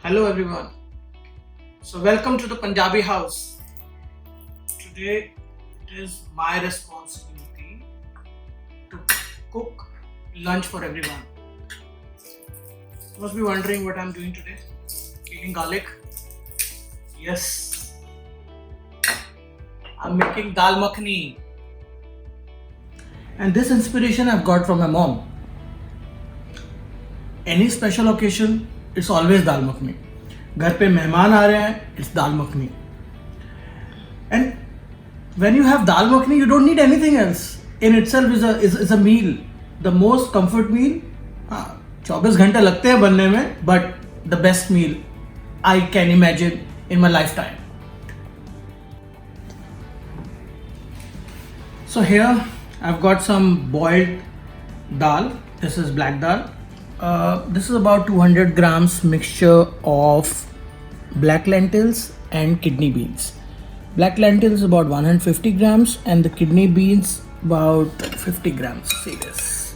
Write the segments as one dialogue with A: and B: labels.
A: Hello everyone. So welcome to the Punjabi house. Today it is my responsibility to cook lunch for everyone. You must be wondering what I'm doing today. Eating garlic? Yes. I'm making dal makhani. And this inspiration I've got from my mom. Any special occasion, it's always dal makhani. घर पे मेहमान आ रहे हैं, it's dal makhani. And when you have dal makhani, you don't need anything else. In itself is a meal, the most comfort meal. 24 घंटे लगते हैं बनने में, but the best meal I can imagine in my lifetime. So here I've got some boiled dal. This is black dal. This is about 200 grams mixture of black lentils and kidney beans. Black lentils about 150 grams and the kidney beans about 50 grams. See this.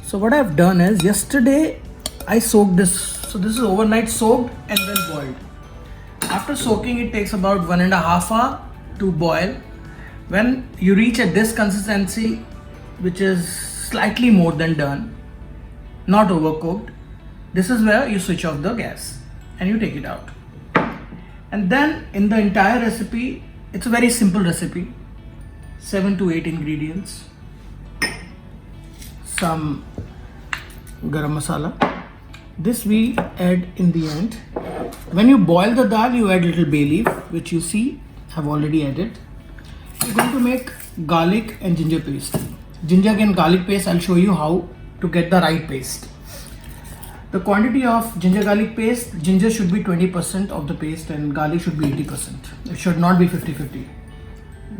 A: So what I've done is yesterday I soaked this. So this is overnight soaked and then boiled. After soaking it takes about 1.5 hours to boil. When you reach at this consistency, which is slightly more than done, not overcooked, this is where you switch off the gas and you take it out. And then in the entire recipe, it's a very simple recipe, 7 to 8 ingredients, some garam masala. This we add in the end. When you boil the dal, you add little bay leaf, which you see I've already added. We're going to make garlic and ginger paste. Ginger and garlic paste, I'll show you how to get the right paste. The quantity of ginger garlic paste, ginger should be 20% of the paste and garlic should be 80%. It should not be 50-50.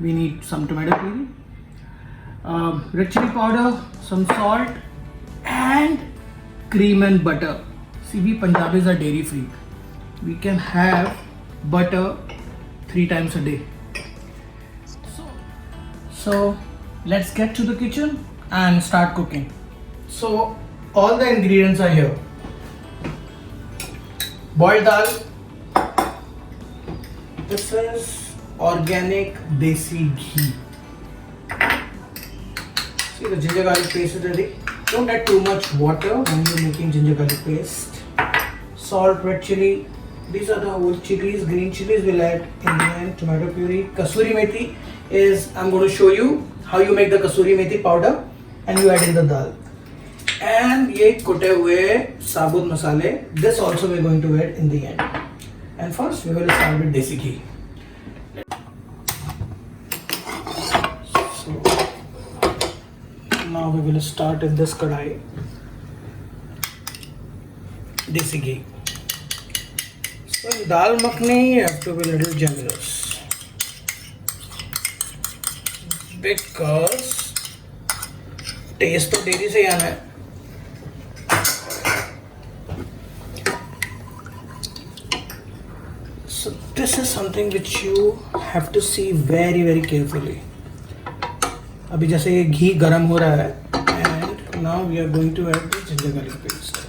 A: We need some tomato puree, red chili powder, some salt and cream and butter. See, we Punjabis are dairy free. We can have butter 3 times a day. So let's get to the kitchen and start cooking. So all the ingredients are here. Boiled dal. This is organic desi ghee. See, the ginger garlic paste is ready. Don't add too much water when you're making ginger garlic paste. Salt, red chili. These are the whole chilies, green chilies we'll add in the end. Tomato puree. Kasuri methi is, I'm going to show you how you make the kasuri methi powder and you add in the dal. And ये कुटे हुए साबुत मसाले, this also we're going to add in the end. And first we will start with desi ghee. So now we will start in this kadai. Desi ghee. So in dal makhani you have to be a little generous because taste तो dairy से ही आना है. So this is something which you have to see very very carefully. अभी जैसे ये घी गरम हो रहा है and now we are going to add the ginger garlic paste.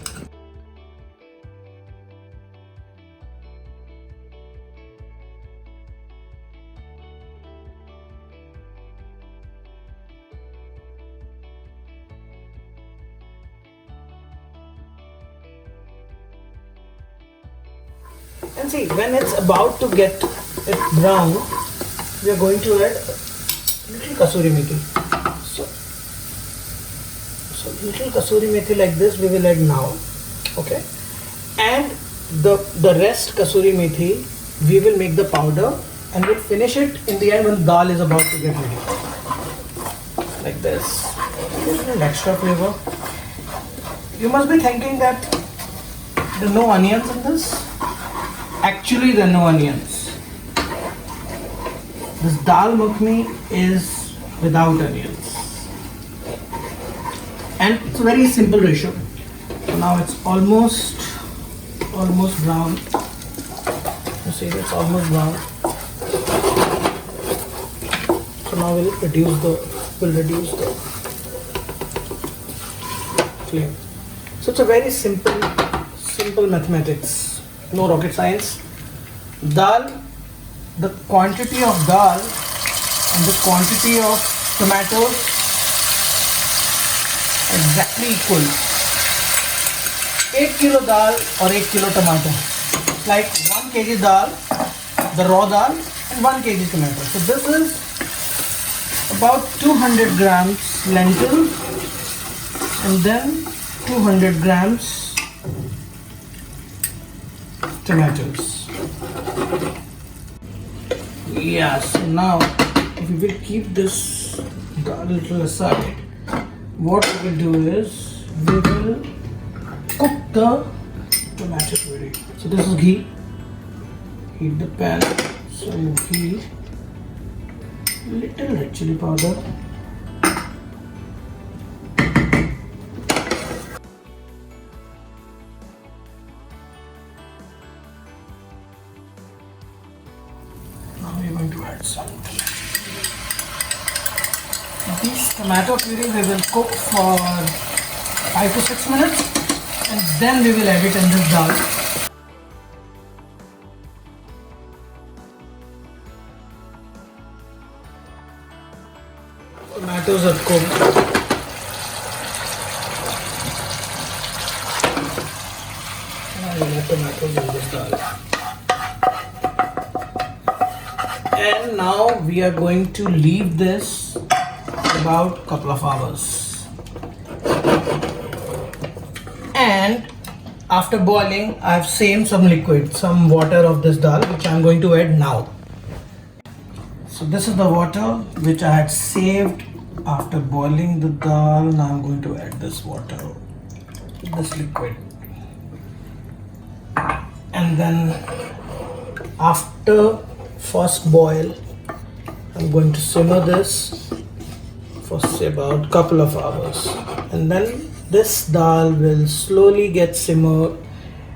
A: And see, when it's about to get it brown, we are going to add little kasuri methi. So little kasuri methi like this we will add now, okay? And the rest kasuri methi we will make the powder and we'll finish it in the end when dal is about to get ready. Like this. An extra flavor. You must be thinking that there are no onions in this. Actually, there are no onions. This dal makhani is without onions. And it's a very simple ratio. So now it's almost brown. You see, it's almost brown. So now we'll reduce the flame. So it's a very simple mathematics. no rocket science. Dal, the quantity of dal and the quantity of tomatoes exactly equal. 8 kilo dal or 8 kilo tomato. Like 1 kg dal, the raw dal, and 1 kg tomato. So this is about 200 grams lentil and then 200 grams tomatoes. Yeah, so now we will keep this dal a little aside. What we will do is we will cook the tomato puree. So this is ghee. Heat the pan. So you heat little red chili powder. Now we are going to add salt. This tomato puree we will cook for 5 to 6 minutes and then we will add it in this dal. Tomatoes are cooked. Now we add tomatoes in this dal. And now we are going to leave this about a couple of hours. And after boiling, I have saved some liquid, some water of this dal, which I am going to add now. So this is the water which I had saved after boiling the dal. Now I am going to add this water, this liquid. And then after first boil, I'm going to simmer this for say about couple of hours, and then this dal will slowly get simmered,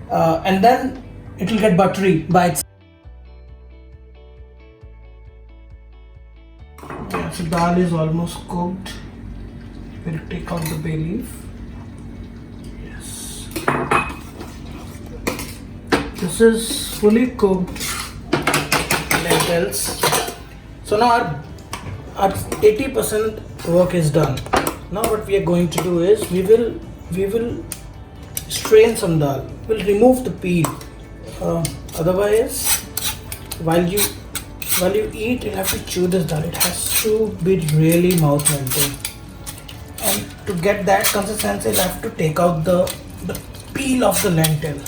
A: and then it will get buttery by itself. Yeah, so dal is almost cooked. We'll take out the bay leaf. Yes, this is fully cooked lentils. So now our 80% work is done. Now what we are going to do is we will strain some dal. We'll remove the peel. Otherwise, while you eat, you have to chew this dal. It has to be really mouth melting. And to get that consistency, you have to take out the peel of the lentil.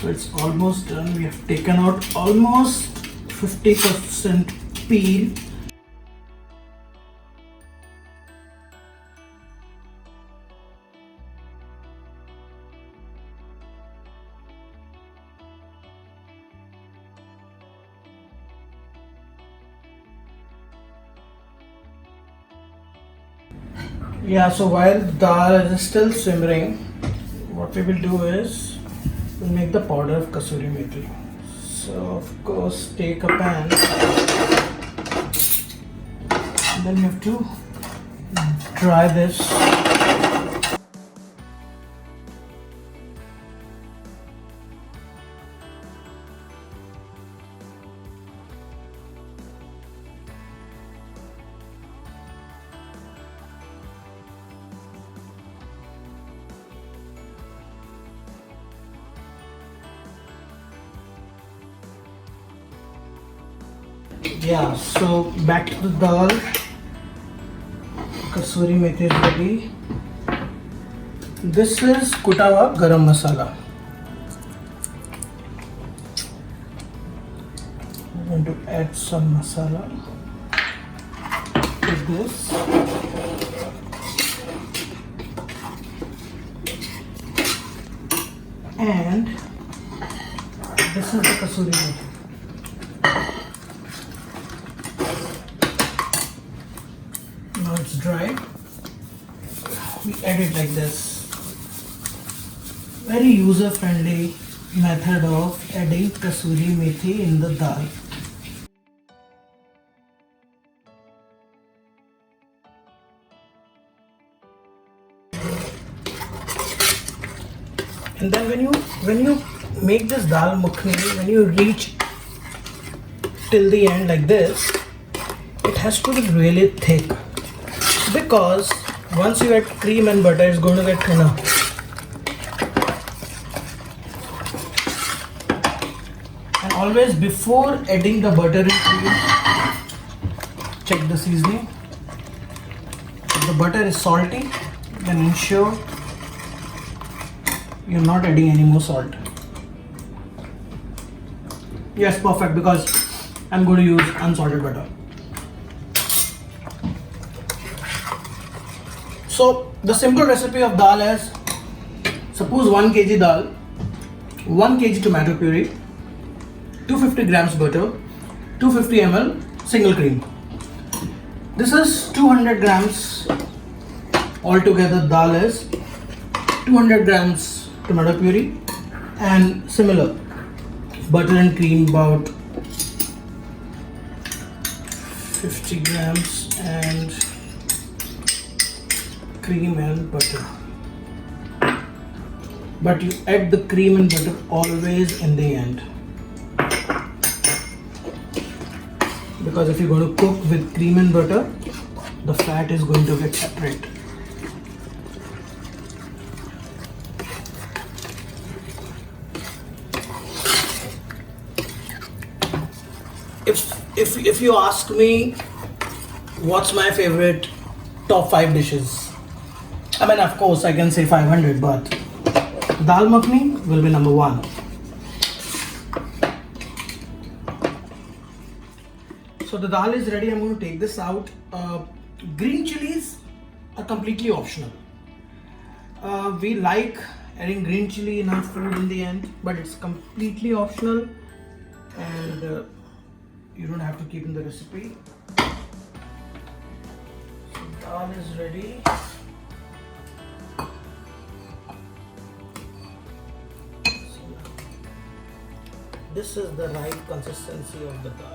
A: So it's almost done. We have taken out almost 50% peel. Yeah, so while the dal is still simmering, what we will do is we'll make the powder of kasuri methi. So of course take a pan, and then you have to dry this. Yeah, so back to the dal. Kasuri methi is ready. This is kuta hua garam masala. I'm going to add some masala to this. And this is the kasuri methi. Now it's dry. We add it like this. Very user friendly, method of adding kasuri methi in the dal. And then when you make this dal makhani, when you reach till the end like this, it has to be really thick, because once you add cream and butter, it's going to get thinner. And always before adding the butter and cream, check the seasoning. If the butter is salty, then ensure you're not adding any more salt. Yes, perfect, because I'm going to use unsalted butter. So the simple recipe of dal is, suppose 1 kg dal, 1 kg tomato puree, 250 grams butter, 250 ml single cream. This is 200 grams altogether. Dal is 200 grams tomato puree, and similar butter and cream about 50 grams, and cream and butter. But you add the cream and butter always in the end, because if you're going to cook with cream and butter, the fat is going to get separate. If you ask me what's my favorite top 5 dishes, I mean, of course I can say 500, but dal makhani will be number 1. So the dal is ready. I'm going to take this out. Green chilies are completely optional. We like adding green chili in our food in the end, but it's completely optional, and you don't have to keep in the recipe. So dal is ready. This is the right consistency of the dal.